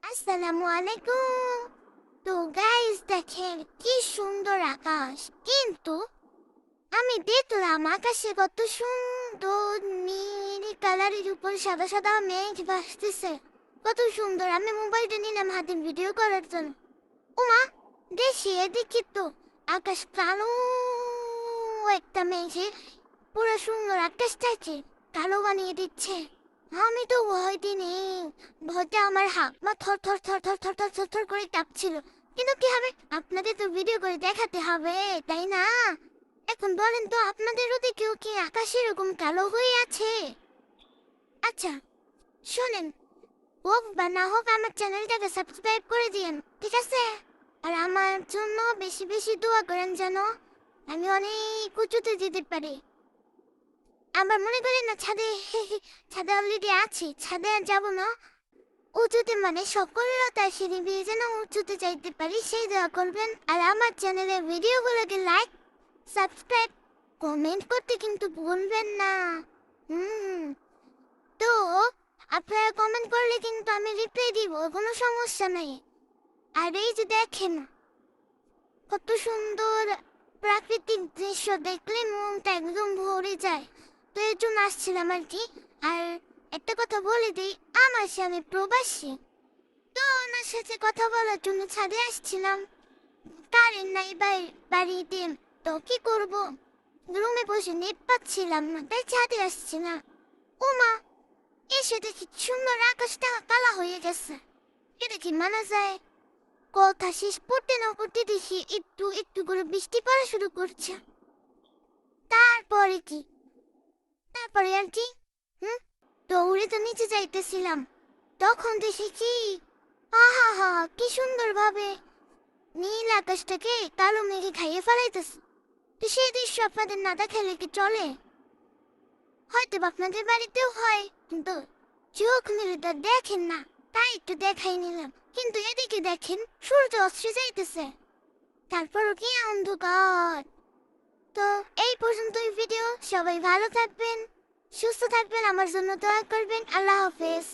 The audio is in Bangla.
আসসালামু আলাইকুম। তো গাইস, দেখেন কি সুন্দর আকাশ। কিন্তু আমি দেখলাম আকাশে কত সুন্দর নীল কালারের উপর সাদা সাদা মেঘ ভাসতেছে। কত সুন্দর। আমি মোবাইলটা নিলাম হাতে ভিডিও করার জন্য। ওমা, দেখি এদিকে তো আকাশ কালো, একটা মেঘে পুরো সুন্দর আকাশটাকে কালো বানিয়ে দিচ্ছে। আমি তো ভয়তে নেই। ভয়তে আমার হাত পা থর থর থর থর থর থর থর থর করে কাঁপছিল। কিন্তু কি হবে, আপনাদের তো ভিডিও করে দেখাতে হবে, তাই না? এখন বলেন তো, আপনাদের ওদিকেও কি আকাশ এরকম কালো হয়ে আছে? আচ্ছা, শোনেন, হোক বা না হোক আমার চ্যানেলটাকে সাবস্ক্রাইব করে দিয়েন, ঠিক আছে? আর আমার জন্য বেশি বেশি দোয়া করেন যেন আমি অনেক উঁচুতে যেতে পারি। আবার মনে করেন না ছাদে ছাদে অলরেডি আছি, ছাদে আর যাবো না। উঁচুতে মানে সফলতার সিঁড়ি বেয়ে যেন উঁচুতে যাইতে পারি, সেই দোয়া করবেন। আর আমার চ্যানেলের ভিডিওগুলোকে লাইক, সাবস্ক্রাইব, কমেন্ট করতে কিন্তু ভুলবেন না। হুম। তো আপনারা কমেন্ট করলে কিন্তু আমি রিপ্লাই দিব, কোনো সমস্যা নাই। আর এই যে দেখেন কত সুন্দর প্রাকৃতিক দৃশ্য, দেখলে মনটা একদম ভরে যায়। তো এর জন্য আসছিলাম আর কি। আর একটা কথা বলে দিই, আমার স্বামী প্রবাসী। তো ওনার সাথে কথা বলার জন্য ছাদে আসছিলাম। কারেন্ট নাই বাড়িতে। তো কি করব, রুমে বসে নেট পাচ্ছিলাম না, তাই ছাদে আসছি না। ওমা, এসে দেখি সুন্দর আকাশটা কালা হয়ে গেছে। এটা কি মানা যায়? কথা শেষ করতে না করতে দেখি একটু একটু করে বৃষ্টি পড়া শুরু করছে। তারপরে কি, তারপরে আর কি, হুম, দৌড়ে তো নিচে যাইতেছিলাম। তখন দেখি কি, আহা হা, কি সুন্দর ভাবে নীল আকাশটাকে কালো মেঘে খাইয়ে ফেলাইতেছে। তো সেই দৃশ্য আপনাদের না দেখালে কি চলে? হয়তো বা আপনাদের বাড়িতেও হয়, কিন্তু চোখ মেলে তা দেখেন না, তাই একটু দেখাই নিলাম। কিন্তু এদিকে দেখেন সূর্য অস্ত্রে যাইতেছে, তারপরও কি অন্ধকার। তো এই পর্যন্তই ভিডিও। সবাই ভালো থাকবেন, সুস্থ থাকবেন, আমার জন্য দোয়া করবেন। আল্লাহ হাফেজ।